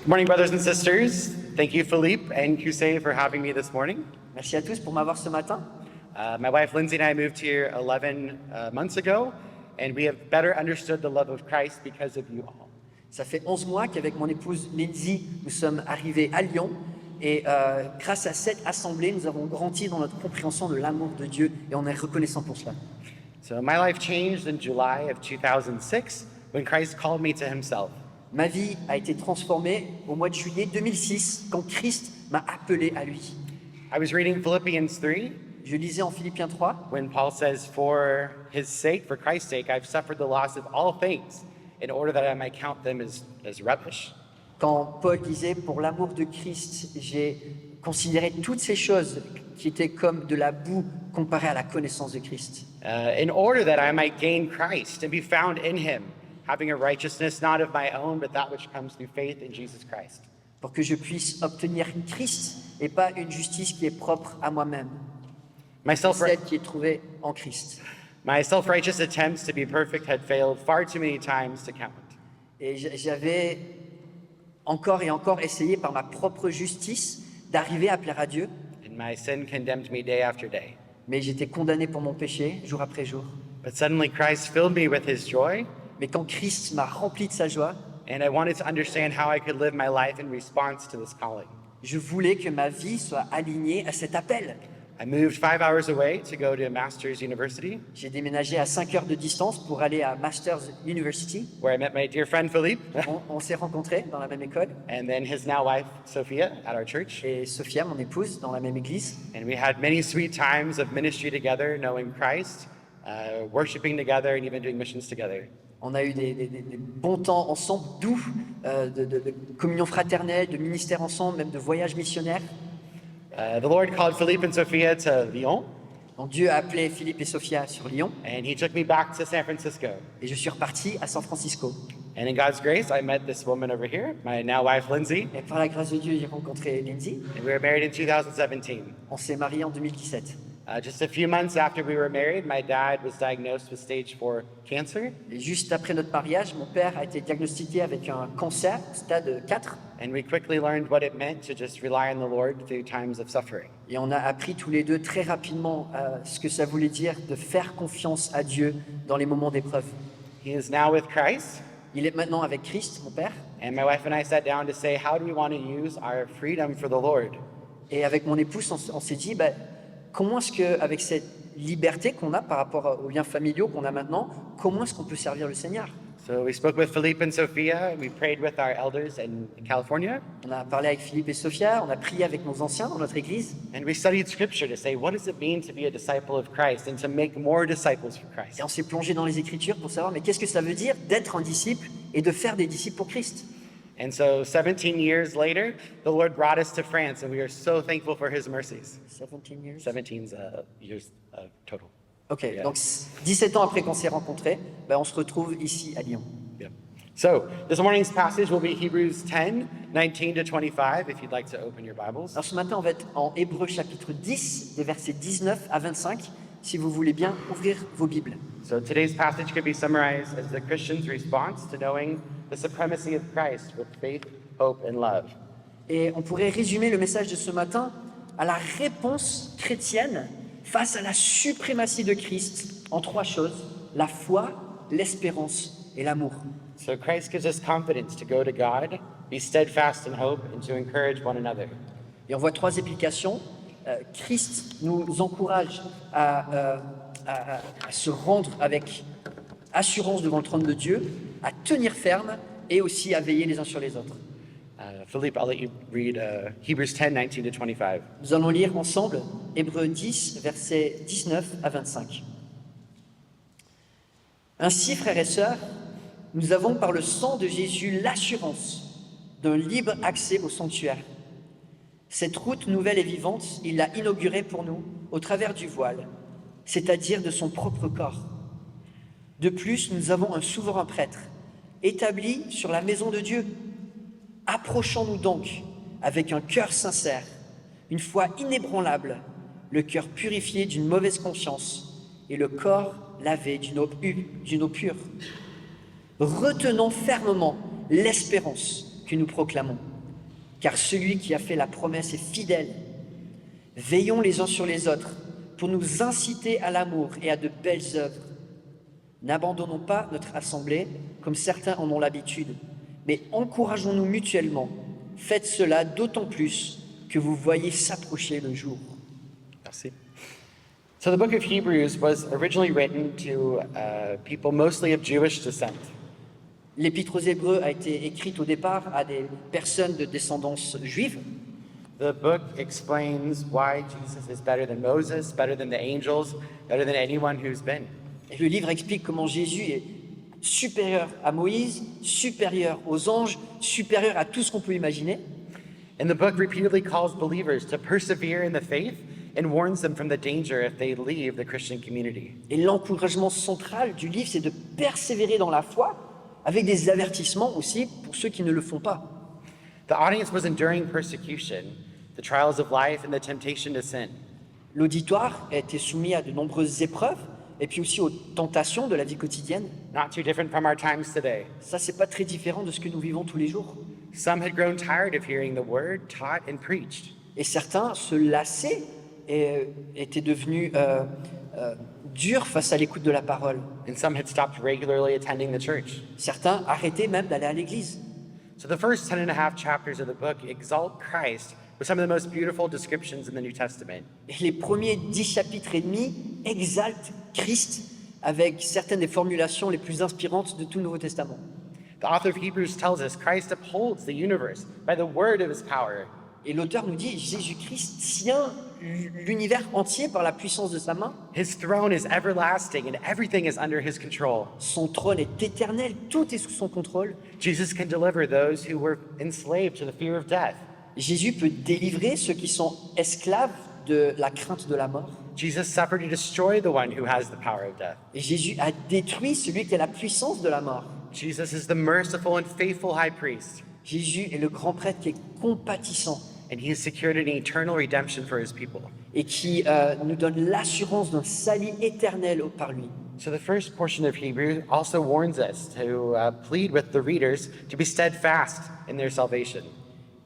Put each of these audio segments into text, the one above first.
Morning, brothers and sisters. Thank you, Philippe and Kusei, for having me this morning. Merci à tous pour m'avoir ce matin. My wife Lindsay and I moved here 11 months ago, and we have better understood the love of Christ because of you all. Ça fait 11 mois qu'avec mon épouse Lindsay, nous sommes arrivés à Lyon. Et grâce à cette assemblée, nous avons grandi dans notre compréhension de l'amour de Dieu et on est reconnaissant pour cela. So my life changed in July of 2006 when Christ called me to himself. Ma vie a été transformée au mois de juillet 2006 quand Christ m'a appelé à lui. I was reading Philippians 3 Je lisais en Philippiens 3 when Paul says, for his sake, for Christ's sake, I've suffered the loss of all things in order that I might count them as rubbish. quand Paul disait pour l'amour de Christ, j'ai considéré toutes ces choses qui étaient comme de la boue comparées à la connaissance de Christ. In order that I might gain Christ and be found in him, having a righteousness not of my own, but that which comes through faith in Jesus Christ. Pour que je puisse obtenir Christ et pas une justice qui est propre à moi-même, celle qui est trouvée en Christ. My self-righteous attempts to be perfect had failed far too many times to count. Et j'avais encore et encore essayé par ma propre justice d'arriver à plaire à Dieu, And my sin condemned me day after day. mais j'étais condamné pour mon péché jour après jour. But suddenly Christ filled me with his joy, Mais quand Christ m'a rempli de sa joie, and I wanted to understand how I could live my life in response to this calling. je voulais que ma vie soit alignée à cet appel. I moved 5 hours away to go to a master's university, J'ai déménagé à 5 heures de distance pour aller à Masters University. where I met my dear friend Philippe, On s'est rencontrés dans la même école. and then his now wife Sophia at our church. Et Sophia, mon épouse, dans la même église. And we had many sweet times of ministry together, knowing Christ, worshiping together, and even doing missions together. On a eu des bons temps ensemble, doux, de communion fraternelle, de ministère ensemble, même de voyages missionnaires. The Lord called Philippe and Sophia to Lyon, Donc Dieu a appelé Philippe et Sophia sur Lyon and he took me back to San Francisco. et je suis reparti à San Francisco. And in God's grace, I met this woman over here, my now wife Lindsay, Et par la grâce de Dieu, j'ai rencontré Lindsay. and we were married in 2017. On s'est mariés en 2017. Just a few months after we were married, my dad was diagnosed with stage 4 cancer, Et juste après notre mariage, mon père a été diagnostiqué avec un cancer, stade 4. and we quickly learned what it meant to just rely on the Lord through times of suffering. Et on a appris tous les deux très rapidement ce que ça voulait dire de faire confiance à Dieu dans les moments d'épreuve. He is now with Christ, Il est maintenant avec Christ, mon père. and my wife and I sat down to say, how do we want to use our freedom for the Lord? Et avec mon épouse, on s'est dit, comment est-ce qu'avec cette liberté qu'on a par rapport aux liens familiaux qu'on a maintenant, comment est-ce qu'on peut servir le Seigneur? So we spoke with Philippe and Sophia, we prayed with our elders in California, On a parlé avec Philippe et Sophia, on a prié avec nos anciens dans notre église, and we studied scripture to say, what does it mean to be a disciple of Christ and to make more disciples for Christ? et on s'est plongé dans les Écritures pour savoir, mais qu'est-ce que ça veut dire d'être un disciple et de faire des disciples pour Christ? And so 17 years later, the Lord brought us to France, and we are so thankful for his mercies. 17 years. 17 years total. Ok, Yeah. donc 17 ans après qu'on s'est rencontrés, on se retrouve ici à Lyon. Yeah. So this morning's passage will be Hebrews 10, 19 to 25, if you'd like to open your Bibles. Alors ce matin, on va être en Hébreux chapitre 10, des versets 19 à 25, si vous voulez bien ouvrir vos Bibles. So today's passage could be summarized as the Christian's response to knowing the supremacy of Christ with faith, hope, and love. Et on pourrait résumer le message de ce matin à la réponse chrétienne face à la suprématie de Christ en 3 choses, la foi, l'espérance et l'amour. So Christ gives us confidence to go to God, be steadfast in hope, and to encourage one another. Et on voit 3 applications. Christ nous encourage à se rendre avec assurance devant le trône de Dieu, à tenir ferme et aussi à veiller les uns sur les autres. Philippe, I'll let you read Hebrews 10, 19 to 25. Nous allons lire ensemble Hébreux 10, versets 19 à 25. Ainsi, frères et sœurs, nous avons par le sang de Jésus l'assurance d'un libre accès au sanctuaire. Cette route nouvelle et vivante, il l'a inaugurée pour nous au travers du voile, c'est-à-dire de son propre corps. De plus, nous avons un souverain prêtre, établi sur la maison de Dieu. Approchons-nous donc avec un cœur sincère, une foi inébranlable, le cœur purifié d'une mauvaise conscience et le corps lavé d'une eau pure. Retenons fermement l'espérance que nous proclamons, car celui qui a fait la promesse est fidèle. Veillons les uns sur les autres pour nous inciter à l'amour et à de belles œuvres. N'abandonnons pas notre assemblée comme certains en ont l'habitude, mais encourageons-nous mutuellement. Faites cela d'autant plus que vous voyez s'approcher le jour. Merci. So the book of Hebrews was originally written to people mostly of Jewish descent. L'Épître aux Hébreux a été écrite au départ à des personnes de descendance juive. The book explains why Jesus is better than Moses, better than the angels, better than anyone who's been. Et le livre explique comment Jésus est supérieur à Moïse, supérieur aux anges, supérieur à tout ce qu'on peut imaginer. And the book repeatedly calls believers to persevere in the faith and warns them from the danger if they leave the Christian community. Et l'encouragement central du livre, c'est de persévérer dans la foi, avec des avertissements aussi pour ceux qui ne le font pas. The audience was enduring persecution, the trials of life, and the temptation to sin. L'auditoire a été soumis à de nombreuses épreuves, et puis aussi aux tentations de la vie quotidienne. Not too different from our times today. Ça, c'est pas très différent de ce que nous vivons tous les jours. Some had grown tired of hearing the word taught and preached. Et certains se lassaient et étaient devenus durs face à l'écoute de la parole. And some had stopped regularly attending the church. Certains arrêtaient même d'aller à l'église. So the first 10 and a half chapters of the book exalt Christ with some of the most beautiful descriptions in the New Testament. Et les premiers 10 chapitres et demi exaltent Christ avec certaines des formulations les plus inspirantes de tout le Nouveau Testament. The author of Hebrews tells us Christ upholds the universe by the word of his power. Et l'auteur nous dit, Jésus-Christ tient l'univers entier par la puissance de sa main. His throne is everlasting and everything is under his control. Son trône est éternel, tout est sous son contrôle. Jesus can deliver those who were enslaved to the fear of death. Jésus peut délivrer ceux qui sont esclaves de la crainte de la mort. Jesus suffered to destroy the one who has the power of death. Et Jésus a détruit celui qui a la puissance de la mort. Jesus is the merciful and faithful high priest, Jésus est le grand prêtre qui est compatissant and he has secured an eternal redemption for his people. et qui nous donne l'assurance d'un salut éternel par lui. So the first portion of Hebrews also warns us to plead with the readers to be steadfast in their salvation.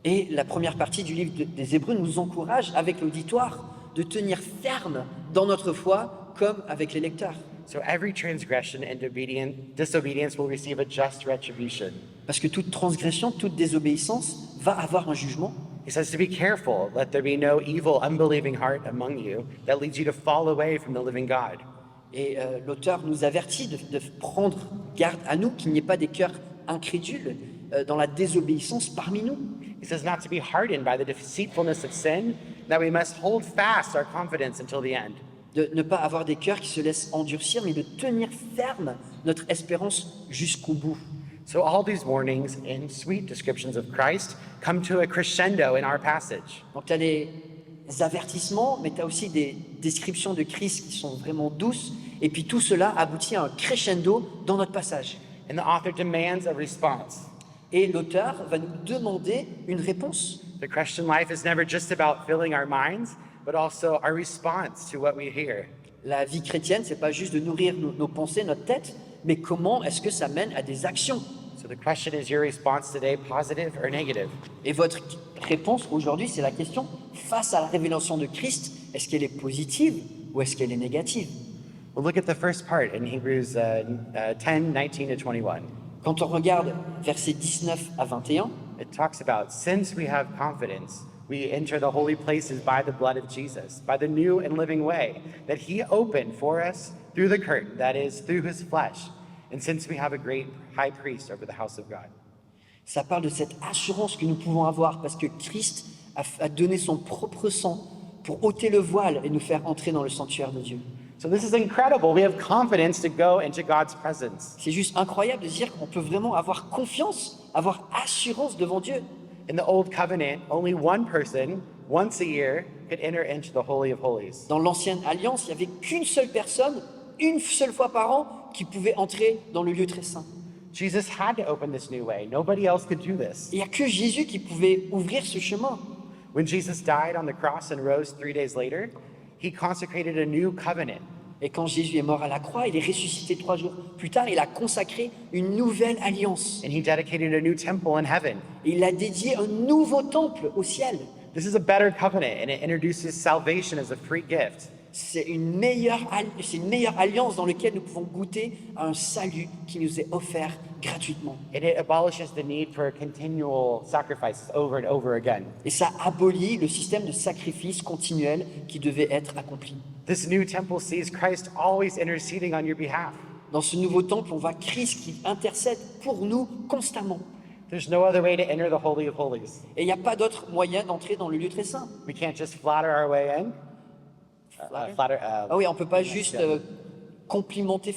Et la première partie du livre des Hébreux nous encourage, avec l'auditoire, de tenir ferme dans notre foi comme avec les lecteurs. So every transgression and disobedience will receive a just retribution. Parce que toute transgression, toute désobéissance va avoir un jugement. He says to be careful, let there be no evil, unbelieving heart among you that leads you to fall away from the living God. Et l'auteur nous avertit de prendre garde à nous, qu'il n'y ait pas des cœurs incrédules dans la désobéissance parmi nous. He says not to be hardened by the deceitfulness of sin, that we must hold fast our confidence until the end. De ne pas avoir des cœurs qui se laissent endurcir, mais de tenir ferme notre espérance jusqu'au bout. So all these warnings and sweet descriptions of Christ come to a crescendo in our passage. Donc tu as les avertissements, mais tu as aussi des descriptions de Christ qui sont vraiment douces, et puis tout cela aboutit à un crescendo dans notre passage. And the author demands a response. Et l'auteur va nous demander une réponse. The Christian life is never just about filling our minds, but also our response to what we hear. La vie chrétienne, c'est pas juste de nourrir nos pensées, notre tête, mais comment est-ce que ça mène à des actions? So the question is your response today positive or negative? Et votre réponse aujourd'hui, c'est la question, face à la révélation de Christ, est-ce qu'elle est positive ou est-ce qu'elle est négative? We'll look at the first part in Hebrews 10, 19 to 21. Quand on regarde versets 19 à 21, It talks about, since we have confidence, we enter the holy places by the blood of Jesus, by the new and living way that he opened for us through the curtain, that is, through his flesh. And since we have a great high priest over the house of God. ça parle de cette assurance que nous pouvons avoir parce que Christ a donné son propre sang pour ôter le voile et nous faire entrer dans le sanctuaire de Dieu. So this is incredible. We have confidence to go into God's presence. C'est juste incroyable de se dire qu'on peut vraiment avoir confiance, avoir assurance devant Dieu. In the old covenant, only one person, once a year, could enter into the Holy of Holies. Dans l'ancienne alliance, il n'y avait qu'une seule personne, une seule fois par an, qui pouvait entrer dans le lieu très saint. Jesus had to open this new way. Nobody else could do this. Il n'y a que Jésus qui pouvait ouvrir ce chemin. When Jesus died on the cross and rose 3 days later, he consecrated a new covenant. Et quand Jésus est mort à la croix, il est ressuscité 3 jours plus tard, il a consacré une nouvelle alliance. And he dedicated a new temple in heaven. Et il a dédié un nouveau temple au ciel. This is a better covenant, and it introduces salvation as a free gift. C'est une meilleure alliance dans laquelle nous pouvons goûter à un salut qui nous est offert gratuitement. And it abolishes the need for continual sacrifices over and over again. Et ça abolit le système de sacrifice continuel qui devait être accompli. This new temple sees Christ always interceding on your behalf. Dans ce nouveau temple, on voit Christ qui intercède pour nous constamment. There's no other way to enter the Holy of Holies. Et il n'y a pas d'autre moyen d'entrer dans le lieu très saint. We can't just flatter our way in. Ah oui, on ne peut pas juste complimenter,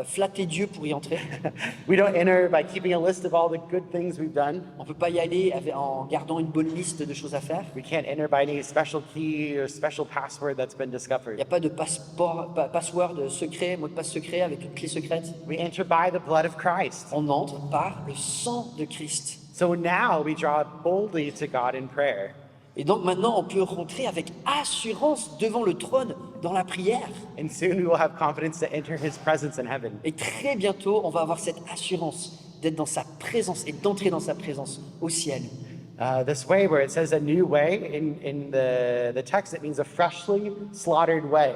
flatter Dieu pour y entrer. We don't enter by keeping a list of all the good things we've done. On ne peut pas y aller en gardant une bonne liste de choses à faire. We can't enter by any special key or special password that's been Il n'y discovered. a pas de password secret, mot de passe secret avec une clé secrète. We enter by the blood of Christ. On entre par le sang de Christ. So now we draw boldly to God in prayer. Et donc maintenant, on peut rentrer avec assurance devant le trône dans la prière. And soon we will have confidence to enter his presence in heaven. Et très bientôt, on va avoir cette assurance d'être dans sa présence et d'entrer dans sa présence au ciel. This way, where it says a new way, in the text, it means a freshly slaughtered way.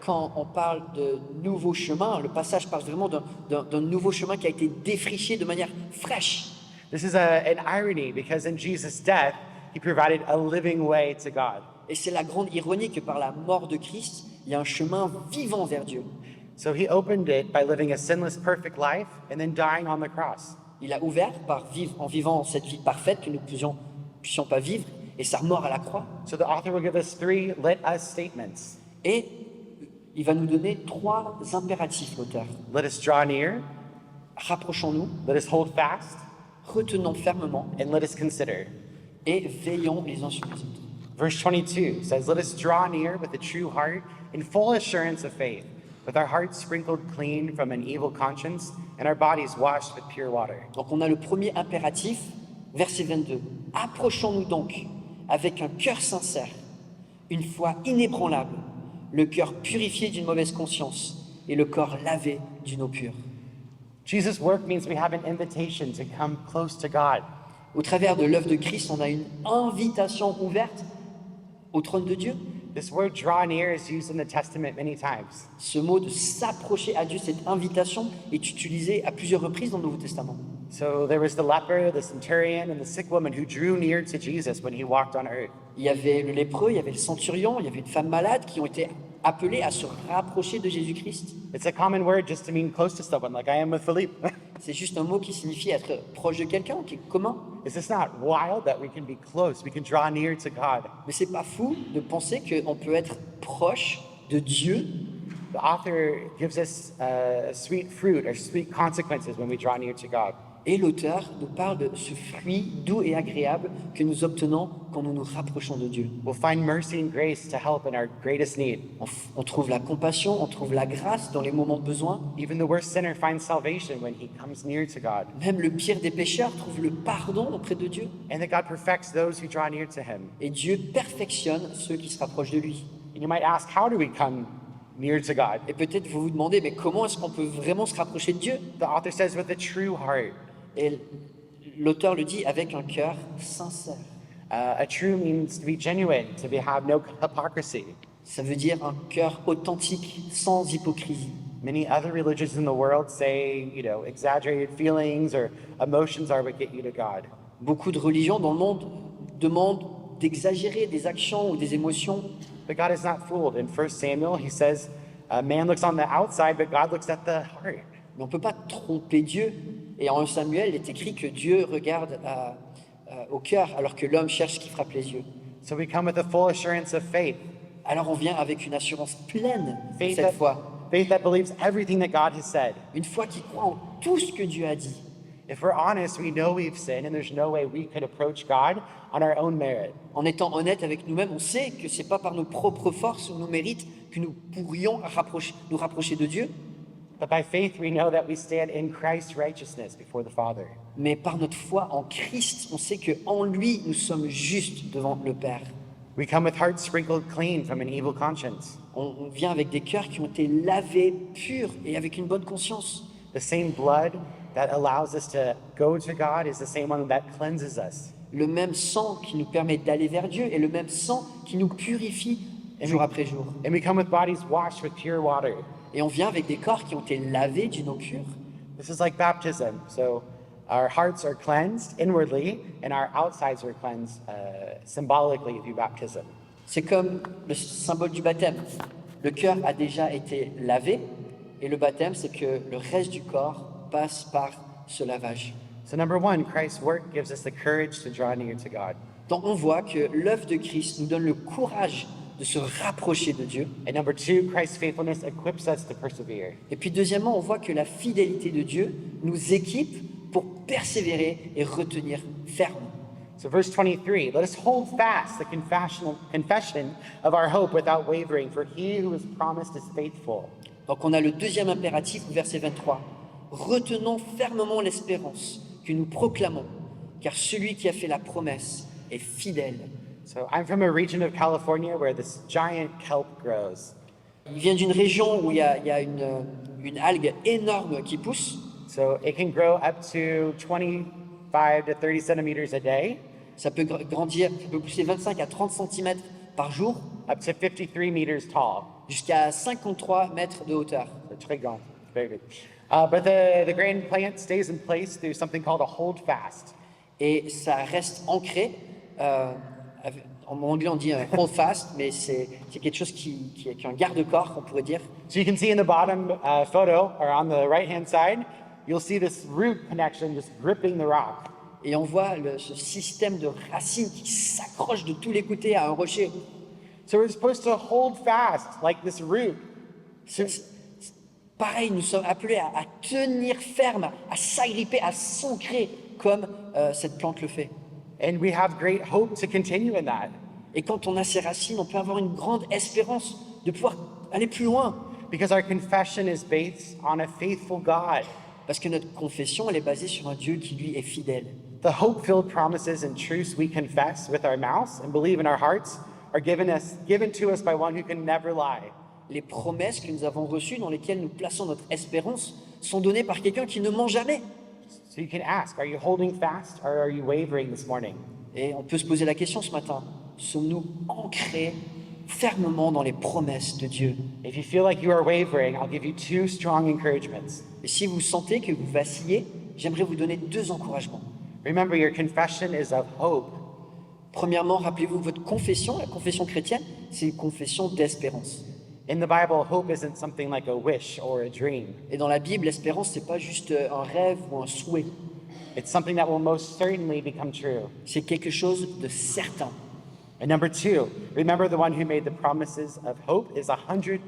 Quand on parle de nouveau chemin, le passage parle vraiment d'un nouveau chemin qui a été défriché de manière fraîche. This is an irony because in Jesus' death, he provided a living way to God. Et c'est la grande ironie que par la mort de Christ, il y a un chemin vivant vers Dieu. So he opened it by living a sinless, perfect life and then dying on the cross. Il a ouvert en vivant cette vie parfaite que nous puissions pas vivre, et sa mort à la croix. So the author will give us 3 let us statements. Et il va nous donner 3 impératifs, l'auteur. Let us draw near, Rapprochons-nous, let us hold fast, retenons fermement and let us consider. et veillons les uns sur les autres. Verse 22 says, let us draw near with a true heart in full assurance of faith, with our hearts sprinkled clean from an evil conscience and our bodies washed with pure water. Donc on a le premier impératif, verset 22. Approchons-nous donc avec un cœur sincère, une foi inébranlable, le cœur purifié d'une mauvaise conscience et le corps lavé d'une eau pure. Jesus' work means we have an invitation to come close to God. Au travers de l'œuvre de Christ, on a une invitation ouverte au trône de Dieu. This word draw near is used in the Testament many times. Ce mot de s'approcher à Dieu, cette invitation, est utilisé à plusieurs reprises dans le Nouveau Testament. So there was the leper, the centurion, and the sick woman who drew near to Jesus when he walked on earth. Il y avait le lépreux, il y avait le centurion, il y avait une femme malade qui ont été appelés à se rapprocher de Jésus-Christ. It's a common word just to mean close to someone, like I am with Philippe. C'est juste un mot qui signifie être proche de quelqu'un, qui est commun. Is this not wild that we can be close? We can draw near to God. Mais c'est pas fou de penser qu'on peut être proche de Dieu. The author gives us sweet fruit or sweet consequences when we draw near to God. Et l'auteur nous parle de ce fruit doux et agréable que nous obtenons quand nous nous rapprochons de Dieu. We'll find mercy and grace to help in our greatest need. On trouve la compassion, on trouve la grâce dans les moments de besoin. Even the worst sinner finds salvation when he comes near to God. Même le pire des pécheurs trouve le pardon auprès de Dieu. And that God perfects those who draw near to him. Et Dieu perfectionne ceux qui se rapprochent de lui. And you might ask, how do we come near to God? Et peut-être vous vous demandez, mais comment est-ce qu'on peut vraiment se rapprocher de Dieu? The author says with a true heart. Et l'auteur le dit avec un cœur sincère. A true means to be genuine, to have no hypocrisy. Ça veut dire un cœur authentique, sans hypocrisie. Many other religions in the world say, exaggerated feelings or emotions are what get you to God. Beaucoup de religions dans le monde demandent d'exagérer des actions ou des émotions. But God is not fooled. In 1 Samuel, he says, man looks on the outside, but God looks at the heart. Mais on ne peut pas tromper Dieu. Et en 1 Samuel, il est écrit que Dieu regarde au cœur, alors que l'homme cherche ce qui frappe les yeux. So we come with a full assurance of faith. Alors on vient avec une assurance pleine Faith cette fois. that believes everything that God has said. Une foi qui croit en tout ce que Dieu a dit. If we're honest, we know we've sinned and there's no way we could approach God on our own merit. En étant honnête avec nous-mêmes, on sait que c'est pas par nos propres forces ou nos mérites que nous pourrions nous rapprocher de Dieu. But by faith, we know that we stand in Christ's righteousness before the Father. Mais par notre foi en Christ, on sait que en lui, nous sommes justes devant le Père. We come with hearts sprinkled clean from an evil conscience. On vient avec des cœurs qui ont été lavés, purs et avec une bonne conscience. The same blood that allows us to go to God is the same one that cleanses us. Le même sang qui nous permet d'aller vers Dieu et le même sang qui nous purifie jour après jour. And we come with bodies washed with pure water. Et on vient avec des corps qui ont été lavés d'une eau pure. This is like baptism. So our hearts are cleansed inwardly, and our outsides are cleansed symbolically through baptism. C'est comme le symbole du baptême. Le cœur a déjà été lavé et le baptême, c'est que le reste du corps passe par ce lavage. So number one, Christ's work gives us the courage to draw near to God. Donc on voit que l'œuvre de Christ nous donne le courage de se rapprocher de Dieu. And number two, Christ's faithfulness equips us to persevere. Et puis deuxièmement, on voit que la fidélité de Dieu nous équipe pour persévérer et retenir ferme. So verse 23, let us hold fast the confession of our hope without wavering, for he who has promised is faithful. Donc on a le deuxième impératif au verset 23. Retenons fermement l'espérance que nous proclamons, car celui qui a fait la promesse est fidèle. So I'm from a region of California where this giant kelp grows. Il vient d'une région où il y a une algue énorme qui pousse. So it can grow up to 25 to 30 centimeters a day, Ça peut grandir, ça peut pousser 25 à 30 cm par jour, up to 53 meters tall. jusqu'à 53 mètres de hauteur. So très grand, very big. But the grain plant stays in place through something called a hold fast. Et ça reste ancré. En anglais, on dit un hold fast, mais c'est quelque chose qui est un garde-corps, on pourrait dire. So you can see in the bottom photo, or on the right-hand side, you'll see this root connection just gripping the rock. Et on voit ce système de racines qui s'accroche de tous les côtés à un rocher. So we're supposed to hold fast like this root. Pareil, nous sommes appelés à tenir ferme, à s'agripper, à s'ancrer comme cette plante le fait. And we have great hope to continue in that. Et quand on a ces racines, on peut avoir une grande espérance de pouvoir aller plus loin. Because our confession is based on a faithful God. Parce que notre confession, elle est basée sur un Dieu qui, lui, est fidèle. The hope-filled promises and truths we confess with our mouths and believe in our hearts are given to us by one who can never lie. Les promesses que nous avons reçues, dans lesquelles nous plaçons notre espérance, sont données par quelqu'un qui ne ment jamais. So you can ask, are you holding fast or are you wavering this morning? Et on peut se poser la question ce matin, sommes-nous ancrés fermement dans les promesses de Dieu? If you feel like you are wavering, I'll give you two strong encouragements. Et si vous sentez que vous vacillez, j'aimerais vous donner 2 encouragements. Remember, your confession is of hope. Premièrement, rappelez-vous, votre confession, la confession chrétienne, c'est une confession d'espérance. In the Bible, hope isn't something like a wish or a dream. Et dans la Bible, l'espérance, c'est pas juste un rêve ou un souhait. It's something that will most certainly become true. C'est quelque chose de certain. And number two, remember the one who made the promises of hope is 100%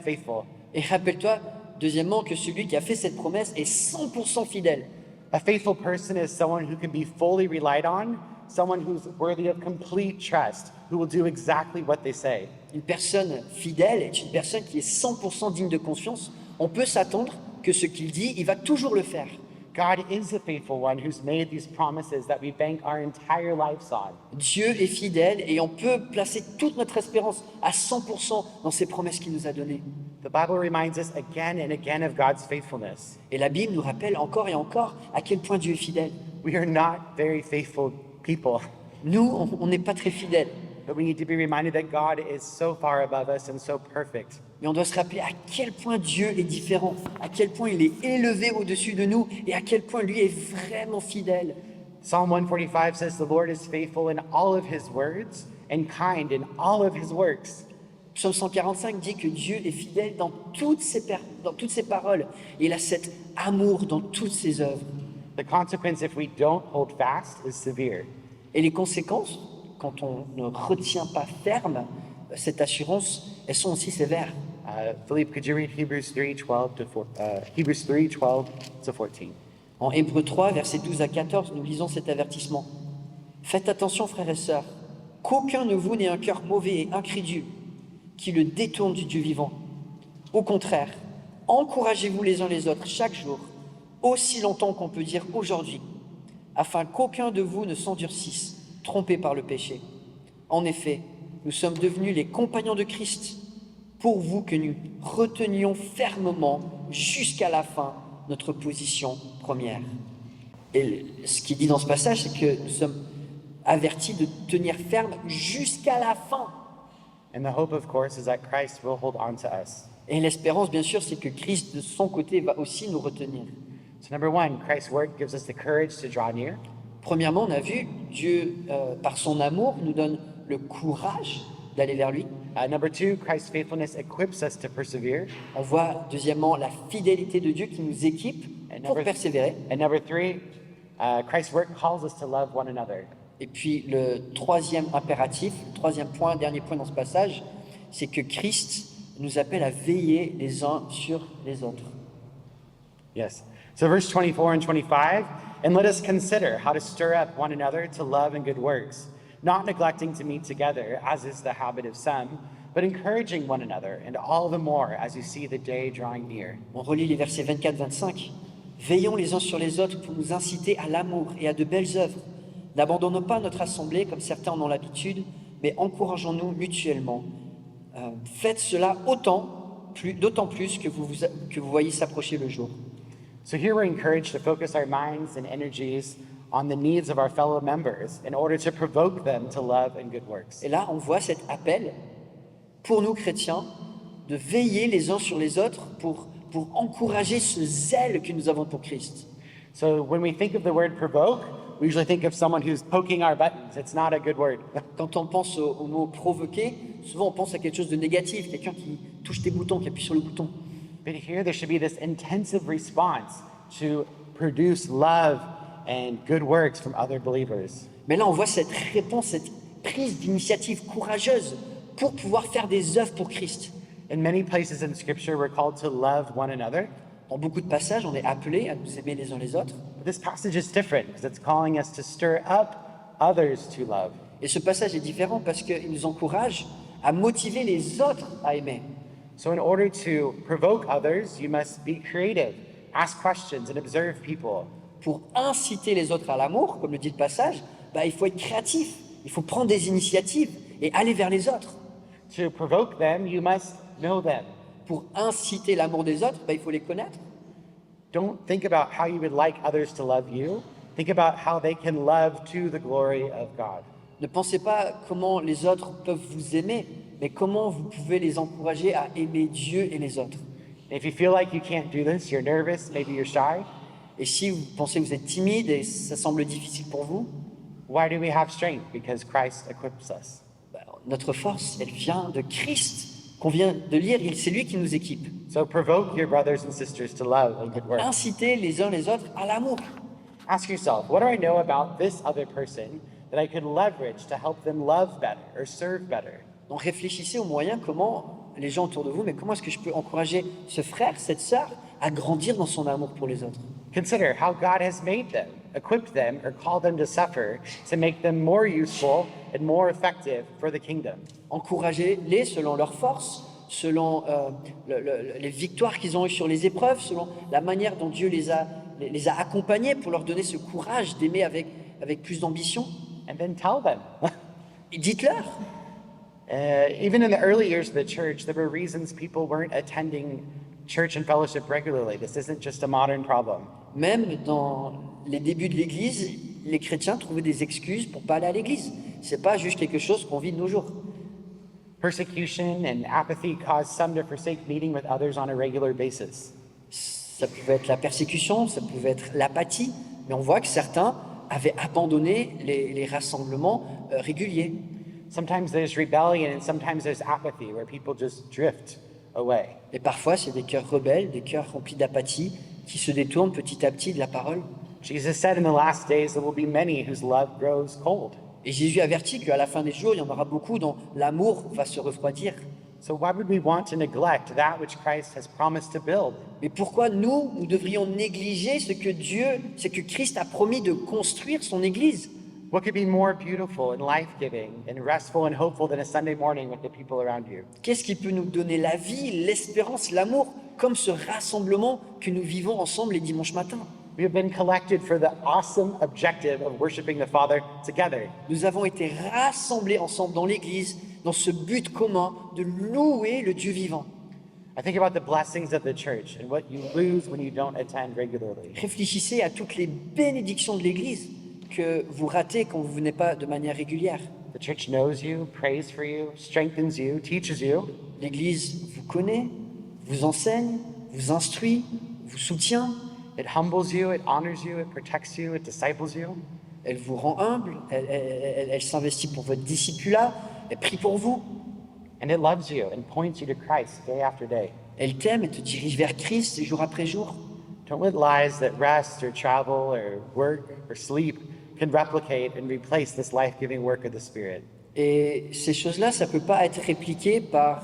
faithful. Et rappelle-toi, deuxièmement, que celui qui a fait cette promesse est 100% fidèle. A faithful person is someone who can be fully relied on, someone who's worthy of complete trust, who will do exactly what they say. Une personne fidèle est une personne qui est 100% digne de confiance. On peut s'attendre que ce qu'il dit, il va toujours le faire. God is the faithful one who's made these promises that we bank our entire lives on. Dieu est fidèle et on peut placer toute notre espérance à 100% dans ces promesses qu'il nous a données. The Bible reminds us again and again of God's faithfulness. Et la Bible nous rappelle encore et encore à quel point Dieu est fidèle. We are not very faithful people, Nous, on n'est pas très fidèles. but we need to be reminded that God is so far above us and so perfect. Mais on doit se rappeler à quel point Dieu est différent, à quel point il est élevé au-dessus de nous et à quel point lui est vraiment fidèle. Psalm 145 says, The Lord is faithful in all of his words and kind in all of his works. Psaume 145 dit que Dieu est fidèle dans toutes ses paroles. Et il a cet amour dans toutes ses œuvres. The consequence if we don't hold fast is severe. Et les conséquences, quand on ne retient pas ferme cette assurance, elles sont aussi sévères. Philippe, could you read Hebrews 3:12 to 14? En Hébreux 3, versets 12 à 14, nous lisons cet avertissement. Faites attention, frères et sœurs, qu'aucun de vous n'ait un cœur mauvais et incrédule, qui le détourne du Dieu vivant. Au contraire, encouragez-vous les uns les autres chaque jour, aussi longtemps qu'on peut dire aujourd'hui, afin qu'aucun de vous ne s'endurcisse, trompé par le péché. En effet, nous sommes devenus les compagnons de Christ, pourvu que nous retenions fermement jusqu'à la fin notre position première. Et ce qu'il dit dans ce passage, c'est que nous sommes avertis de tenir ferme jusqu'à la fin. And the hope, of course, is that Christ will hold on to us. Et l'espérance, bien sûr, c'est que Christ, de son côté, va aussi nous retenir. So number one, Christ's work gives us the courage to draw near. Premièrement, on a vu, Dieu, par son amour, nous donne le courage d'aller vers lui. Number two, Christ's faithfulness equips us to persevere. On voit, deuxièmement, la fidélité de Dieu qui nous équipe pour persévérer. And number three, Christ's work calls us to love one another. Et puis le troisième impératif, troisième point, dernier point dans ce passage, c'est que Christ nous appelle à veiller les uns sur les autres. Yes. So verse 24 and 25, and let us consider how to stir up one another to love and good works, not neglecting to meet together, as is the habit of some, but encouraging one another, and all the more as you see the day drawing near. On relit les versets 24-25. Veillons les uns sur les autres pour nous inciter à l'amour et à de belles œuvres. N'abandonnons pas notre assemblée comme certains en ont l'habitude, mais encourageons-nous mutuellement. Faites cela d'autant plus que vous voyez s'approcher le jour. So here we're encouraged to focus our minds and energies on the needs of our fellow members in order to provoke them to love and good works. Et là, on voit cet appel pour nous chrétiens de veiller les uns sur les autres pour encourager ce zèle que nous avons pour Christ. So when we think of the word provoke, we usually think of someone who's poking our buttons. It's not a good word. Quand on pense au mot provoquer, souvent on pense à quelque chose de négatif, quelqu'un qui touche tes boutons, qui appuie sur le bouton. But here there should be this intensive response to produce love and good works from other believers. Mais là, on voit cette réponse, cette prise d'initiative courageuse pour pouvoir faire des œuvres pour Christ. In many places in Scripture, we're called to love one another. Dans beaucoup de passages, on est appelé à nous aimer les uns les autres. But this passage is different because it's calling us to stir up others to love. Et ce passage est différent parce qu'il nous encourage à motiver les autres à aimer. So in order to provoke others, you must be creative, ask questions, and observe people. Pour inciter les autres à l'amour, comme le dit le passage, il faut être créatif, il faut prendre des initiatives et aller vers les autres. To provoke them, you must know them. Pour inciter l'amour des autres, il faut les connaître. Don't think about how you would like others to love you. Think about how they can love to the glory of God. Ne pensez pas comment les autres peuvent vous aimer, mais comment vous pouvez les encourager à aimer Dieu et les autres. If you feel like you can't do this, you're nervous, maybe you're shy, Et si vous pensez que vous êtes timide et ça semble difficile pour vous, why do we have strength? Because Christ equips us. notre force, elle vient de Christ, qu'on vient de lire, c'est lui qui nous équipe. So provoke your brothers and sisters to love and good works. Inciter les uns les autres à l'amour. Ask yourself, what do I know about this other person that I could leverage to help them love better or serve better? Donc réfléchissez aux moyens, comment les gens autour de vous, mais comment est-ce que je peux encourager ce frère, cette sœur, à grandir dans son amour pour les autres. Consider how God has made them, equipped them, or called them to suffer to make them more useful and more effective for the kingdom. Encouragez-les selon leurs forces, selon les victoires qu'ils ont eues sur les épreuves, selon la manière dont Dieu les a accompagnés pour leur donner ce courage d'aimer avec plus d'ambition. And then tell them. Et dites-leur. Even in the early years of the church, there were reasons people weren't attending church and fellowship regularly. This isn't just a modern problem. Même dans les débuts de l'Église, les chrétiens trouvaient des excuses pour pas aller à l'Église. C'est pas juste quelque chose qu'on vit de nos jours. Persecution and apathy caused some to forsake meeting with others on a regular basis. Ça pouvait être la persécution, ça pouvait être l'apathie, mais on voit que certains avaient abandonné les rassemblements réguliers. Sometimes there's rebellion and sometimes there's apathy where people just drift away. Et parfois, c'est des cœurs rebelles, des cœurs remplis d'apathie, qui se détournent petit à petit de la parole. Jesus said in the last days there will be many whose love grows cold. Et Jésus avertit qu'à la fin des jours, il y en aura beaucoup dont l'amour va se refroidir. So why would we want to neglect that which Christ has promised to build? Mais pourquoi nous devrions négliger ce que Christ a promis de construire son Église? What could be more beautiful and life-giving and restful and hopeful than a Sunday morning with the people around you? Qu'est-ce qui peut nous donner la vie, l'espérance, l'amour, comme ce rassemblement que nous vivons ensemble les dimanches matins? We have been collected for the awesome objective of worshiping the Father together. Nous avons été rassemblés ensemble dans l'Église dans ce but commun de louer le Dieu vivant. I think about the blessings of the church and what you lose when you don't attend regularly. Réfléchissez à toutes les bénédictions de l'Église que vous ratez quand vous ne venez pas de manière régulière. The church knows you, prays for you, strengthens you, teaches you. L'Église vous connaît, vous enseigne, vous instruit, vous soutient. It humbles you, it honors you, it protects you, it disciples you. Elle vous rend humble, elle s'investit pour votre discipulat, elle prie pour vous. And it loves you and points you to Christ day after day. Elle t'aime et te dirige vers Christ jour après jour. Don't let lies that rest or travel or work or sleep can replicate and replace this life-giving work of the Spirit. Et ces choses-là, ça ne peut pas être répliqué par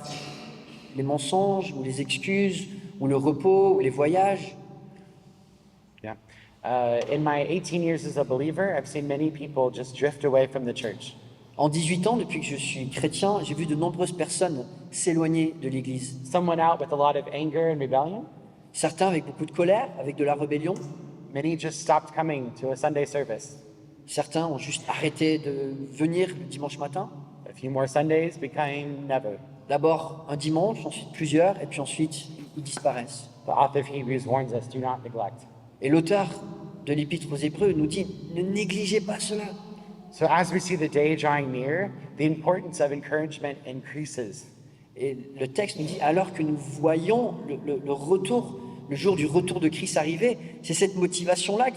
les mensonges ou les excuses ou le repos ou les voyages. Yeah. In my 18 years as a believer, I've seen many people just drift away from the church. En 18 ans, depuis que je suis chrétien, j'ai vu de nombreuses personnes s'éloigner de l'Église. Some went out with a lot of anger and rebellion. Certains avec beaucoup de colère, avec de la rébellion. Many just stopped coming to a Sunday service. Certains ont juste arrêté de venir le dimanche matin. A few more Sundays became never. D'abord un dimanche, ensuite plusieurs, et puis ensuite ils disparaissent. The author of Hebrews warns us, do not neglect. Et l'auteur de l'Épître aux Hébreux nous dit, ne négligez pas cela. So as we see the day drawing near, the importance of encouragement increases. Et le texte nous dit, alors que nous voyons le retour, le jour du retour de Christ arriver, c'est cette motivation-là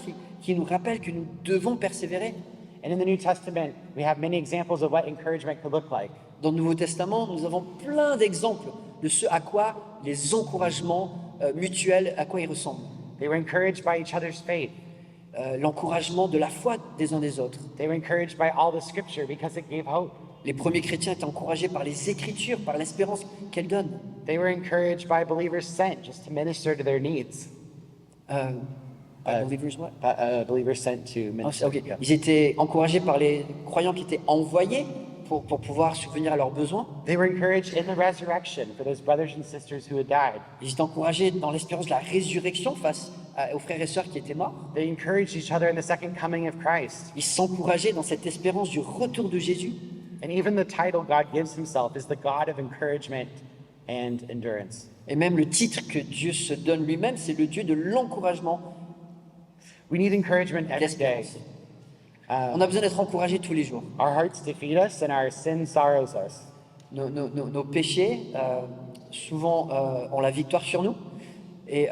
qui nous rappelle que nous devons persévérer. And in the New Testament, we have many examples of what encouragement could look like. Dans le Nouveau Testament, nous avons plein d'exemples de ce à quoi les encouragements mutuels, à quoi ils ressemblent. They were encouraged by each other's faith. L'encouragement de la foi des uns des autres. They were encouraged by all the scripture because it gave hope. Les premiers chrétiens étaient encouragés par les Écritures, par l'espérance qu'elles donnent. They were encouraged by believers sent just to minister to their needs. Believers what? Believers sent to Ah, minister. ok. Ils étaient encouragés par les croyants qui étaient envoyés pour pouvoir subvenir à leurs besoins. They were encouraged in the resurrection for those brothers and sisters who had died. Ils étaient encouragés dans l'espérance de la résurrection face aux frères et sœurs qui étaient morts. They encouraged each other in the second coming of Christ. Ils s'encourageaient dans cette espérance du retour de Jésus. And even the title God gives himself is the God of encouragement and endurance. Et même le titre que Dieu se donne lui-même, c'est le Dieu de l'encouragement, We need encouragement de every day. l'espérance. On a besoin d'être encouragés tous les jours. Our hearts defeat us and our sin sorrows us. Nos péchés, souvent, ont la victoire sur nous. Et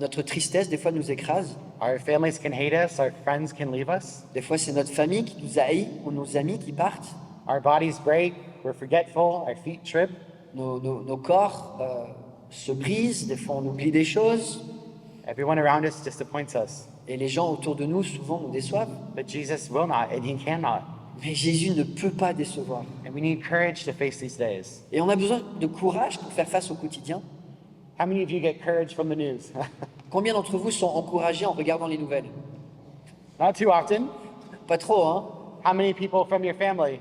notre tristesse, des fois, nous écrase. Our families can hate us, our friends can leave us. Des fois, c'est notre famille qui nous haït ou nos amis qui partent. Our bodies break, we're forgetful, our feet trip. Nos corps se brisent. Des fois, on oublie des choses. Everyone around us disappoints us. Et les gens autour de nous, souvent, nous déçoivent. But Jesus will not, and he cannot. Mais Jésus ne peut pas décevoir. And we need courage to face these days. Et on a besoin de courage pour faire face au quotidien. How many of you get courage from the news? Combien d'entre vous sont encouragés en regardant les nouvelles? Not too often. Pas trop, hein? How many people from your family?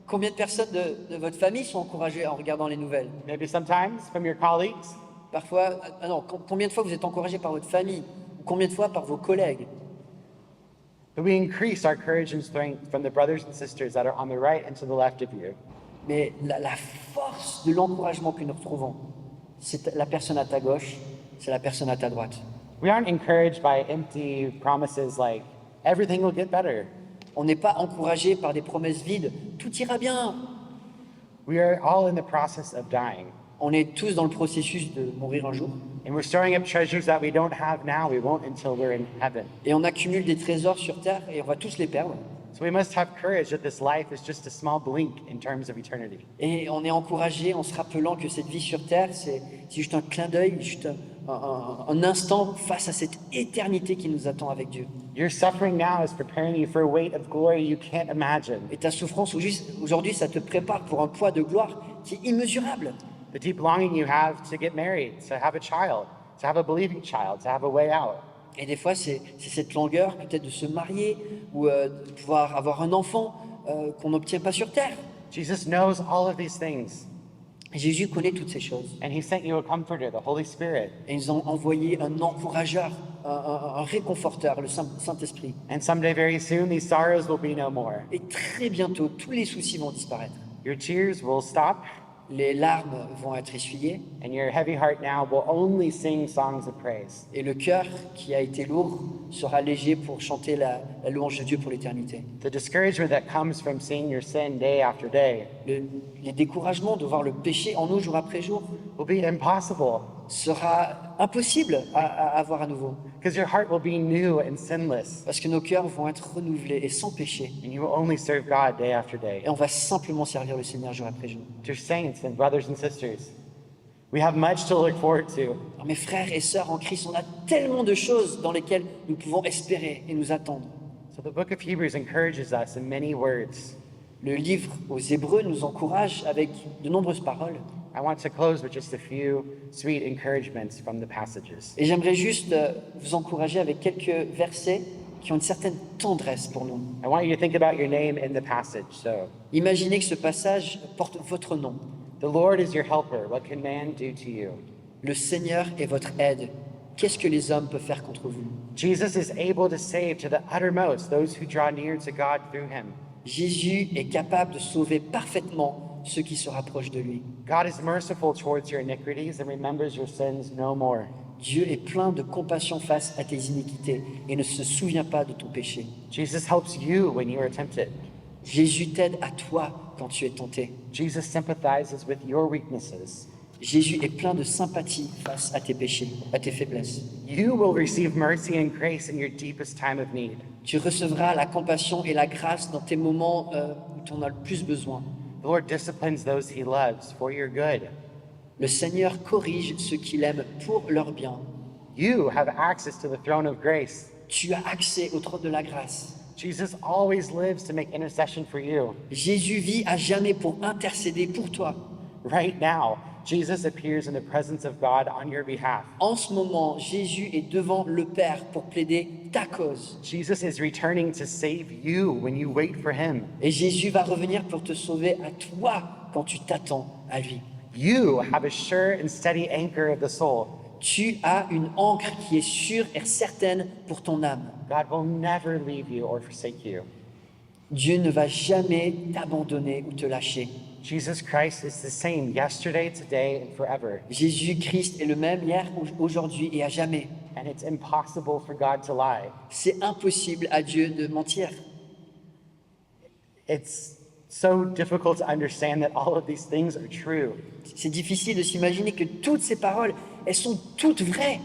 Combien de personnes de votre famille sont encouragées en regardant les nouvelles? Maybe sometimes from your colleagues? Parfois, combien de fois vous êtes encouragés par votre famille? Ou combien de fois par vos collègues? But we increase our courage and strength from the brothers and sisters that are on the right and to the left of you. Mais la force de l'encouragement que nous retrouvons, c'est la personne à ta gauche, c'est la personne à ta droite. We aren't encouraged by empty promises like everything will get better. On n'est pas encouragé par des promesses vides. Tout ira bien. We are all in the process of dying. On est tous dans le processus de mourir un jour. And we're storing up treasures that we don't have now. We won't until we're in heaven. Et on accumule des trésors sur terre et on va tous les perdre. So we must have courage that this life is just a small blink in terms of eternity. Et on est encouragé en se rappelant que cette vie sur terre, c'est juste un clin d'œil, juste un instant face à cette éternité qui nous attend avec Dieu. Your suffering now is preparing you for a weight of glory you can't imagine. Et ta souffrance aujourd'hui, ça te prépare pour un poids de gloire qui est immesurable. The deep longing you have to get married, to have a child, to have a believing child, to have a way out. Et des fois, c'est cette langueur peut-être de se marier ou de pouvoir avoir un enfant qu'on n'obtient pas sur terre. Jesus knows all of these things, Et Jésus connaît toutes ces choses. and he sent you a comforter, the Holy Spirit. Et ils ont envoyé un encourageur, un réconforteur, le Saint-Esprit. And someday very soon, these sorrows will be no more. Et très bientôt, tous les soucis vont disparaître. Your tears will stop, les larmes vont être essuyées, and your heavy heart now will only sing songs of praise. et le cœur qui a été lourd sera léger pour chanter la louange de Dieu pour l'éternité. The discouragement that comes from seeing your sin day after day Les découragements de voir le péché en nous jour après jour will be impossible sera impossible à avoir à nouveau, because your heart will be new and sinless, parce que nos cœurs vont être renouvelés et sans péché, and you will only serve God day after day. et on va simplement servir le Seigneur jour après jour. Dear saints and brothers and sisters, we have much to look forward to. Alors, mes frères et sœurs en Christ, on a tellement de choses dans lesquelles nous pouvons espérer et nous attendre. So the book of Hebrews encourages us in many words. Le livre aux Hébreux nous encourage avec de nombreuses paroles. I want to close with just a few sweet encouragements from the passages. Et j'aimerais juste vous encourager avec quelques versets qui ont une certaine tendresse pour nous. I want you to think about your name in the passage. So, Imaginez que ce passage porte votre nom. the Lord is your helper. What can man do to you? Le Seigneur est votre aide. Qu'est-ce que les hommes peuvent faire contre vous? Jesus is able to save to the uttermost those who draw near to God through him. Jésus est capable de sauver parfaitement ceux qui se rapprochent de lui. God is merciful towards your iniquities and remembers your sins no more. Dieu est plein de compassion face à tes iniquités et ne se souvient pas de ton péché. Jesus helps you when you are tempted. Jésus t'aide à toi quand tu es tenté. Jesus sympathizes with your weaknesses. Jésus est plein de sympathie face à tes péchés, à tes faiblesses. You will receive mercy and grace in your deepest time of need. Tu recevras la compassion et la grâce dans tes moments où tu en as le plus besoin. The Lord disciplines those he loves for your good. Le Seigneur corrige ceux qu'il aime pour leur bien. You have access to the throne of grace. Tu as accès au trône de la grâce. Jesus always lives to make intercession for you. Jésus vit à jamais pour intercéder pour toi. Right now, Jesus appears in the presence of God on your behalf. En ce moment, Jésus est devant le Père pour plaider ta cause. Jesus is returning to save you when you wait for him. Et Jésus va revenir pour te sauver à toi quand tu t'attends à lui. You have a sure and steady anchor of the soul. Tu as une ancre qui est sûre et certaine pour ton âme. God will never leave you or forsake you. Dieu ne va jamais t'abandonner ou te lâcher. Jesus Christ is the same yesterday, today, and forever. Jésus-Christ est le même hier, aujourd'hui et à jamais. And it's impossible for God to lie. C'est impossible à Dieu de mentir. It's so difficult to understand that all of these things are true. C'est difficile de s'imaginer que toutes ces paroles, elles sont toutes vraies.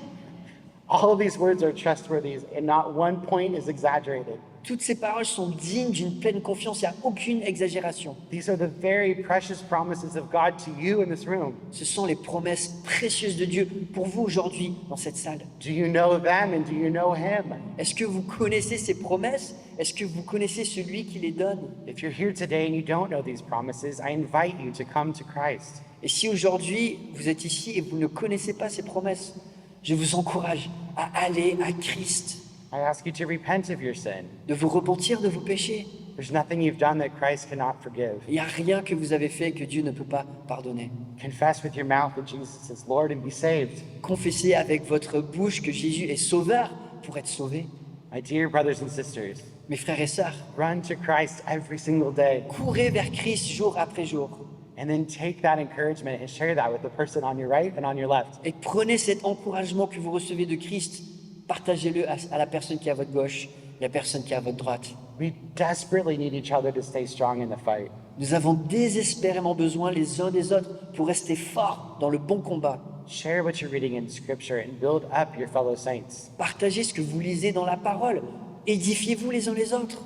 All of these words are trustworthy, and not one point is exaggerated. Toutes ces paroles sont dignes d'une pleine confiance, il n'y a aucune exagération. These are the very precious promises of God to you in this room. Ce sont les promesses précieuses de Dieu pour vous aujourd'hui dans cette salle. Do you know them and do you know him? Est-ce que vous connaissez ces promesses? Est-ce que vous connaissez celui qui les donne? If you're here today and you don't know these promises, I invite you to come to Christ. Et si aujourd'hui vous êtes ici et vous ne connaissez pas ces promesses, je vous encourage à aller à Christ, I ask you to repent of your sin. de vous repentir de vos péchés. There's nothing you've done that Christ cannot forgive. Il n'y a rien que vous avez fait que Dieu ne peut pas pardonner. Confess with your mouth that Jesus is Lord and be saved. Confessez avec votre bouche que Jésus est sauveur pour être sauvé. My dear brothers and sisters, Mes frères et sœurs, run to Christ every single day. courez vers Christ jour après jour. And then take that encouragement and share that with the person on your right and on your left. Et prenez cet encouragement que vous recevez de Christ, partagez-le à la personne qui est à votre gauche, la personne qui est à votre droite. We desperately need each other to stay strong in the fight. Nous avons désespérément besoin les uns des autres pour rester forts dans le bon combat. Share what you're reading in Scripture and build up your fellow saints. Partagez ce que vous lisez dans la parole. Édifiez-vous les uns les autres.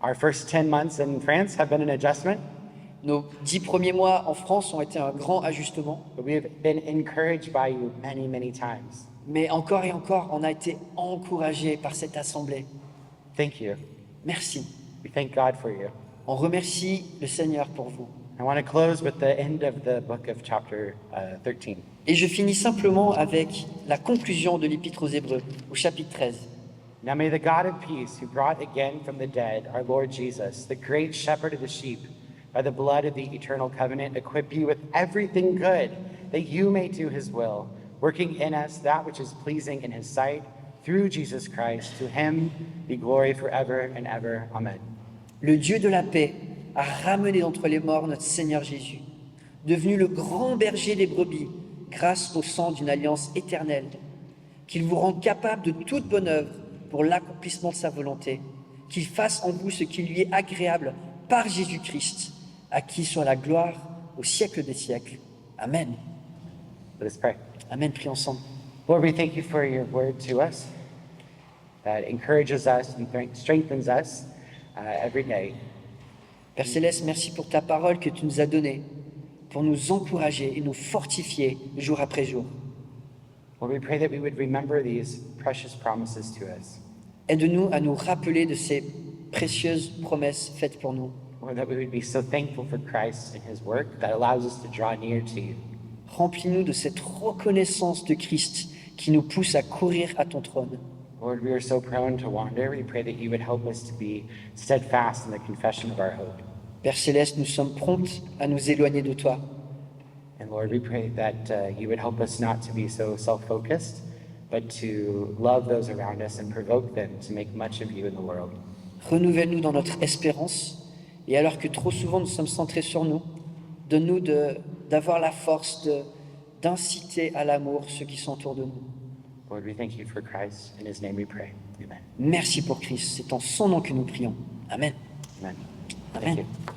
Our first 10 months in France have been an adjustment, Nos 10 premiers mois en France ont été un grand ajustement. but we have been encouraged by you many, many times. Mais encore et encore, on a été encouragés par cette assemblée. Thank you. Merci. We thank God for you. On remercie le Seigneur pour vous. I want to close with the end of the book of chapter 13. Et je finis simplement avec la conclusion de l'Épître aux Hébreux, au chapitre 13. Now may the God of peace, who brought again from the dead our Lord Jesus, the great shepherd of the sheep, by the blood of the eternal covenant, equip you with everything good, that you may do his will, working in us that which is pleasing in his sight, through Jesus Christ. To him be glory forever and ever. Amen. Le Dieu de la paix a ramené d'entre les morts notre Seigneur Jésus, devenu le grand berger des brebis grâce au sang d'une alliance éternelle, qu'il vous rende capable de toute bonne œuvre pour l'accomplissement de sa volonté, qu'il fasse en vous ce qui lui est agréable par Jésus-Christ, à qui soit la gloire au siècle des siècles. Amen. Let us pray. Amen, prions ensemble. Lord, we thank you for your word to us that encourages us and strengthens us every day. Père Céleste, merci pour ta parole que tu nous as donnée, pour nous encourager et nous fortifier jour après jour. Lord, we pray that we would remember these precious promises to us. Aide-nous à nous rappeler de ces précieuses promesses faites pour nous. Lord, that we would be so thankful for Christ and his work that allows us to draw near to you. Remplis-nous de cette reconnaissance de Christ qui nous pousse à courir à ton trône. Lord, we are so prone to wander. We pray that you would help us to be steadfast in the confession of our hope. Père Céleste, nous sommes prompts à nous éloigner de toi. And Lord, we pray that you would help us not to be so self-focused, but to love those around us and provoke them to make much of you in the world. Renouvelle-nous dans notre espérance, et alors que trop souvent nous sommes centrés sur nous, donne-nous d'avoir la force d'inciter à l'amour ceux qui sont autour de nous. Lord, we thank you for Christ. In his name we pray. Amen. Merci pour Christ, c'est en son nom que nous prions. Amen. Amen. Amen. Thank you.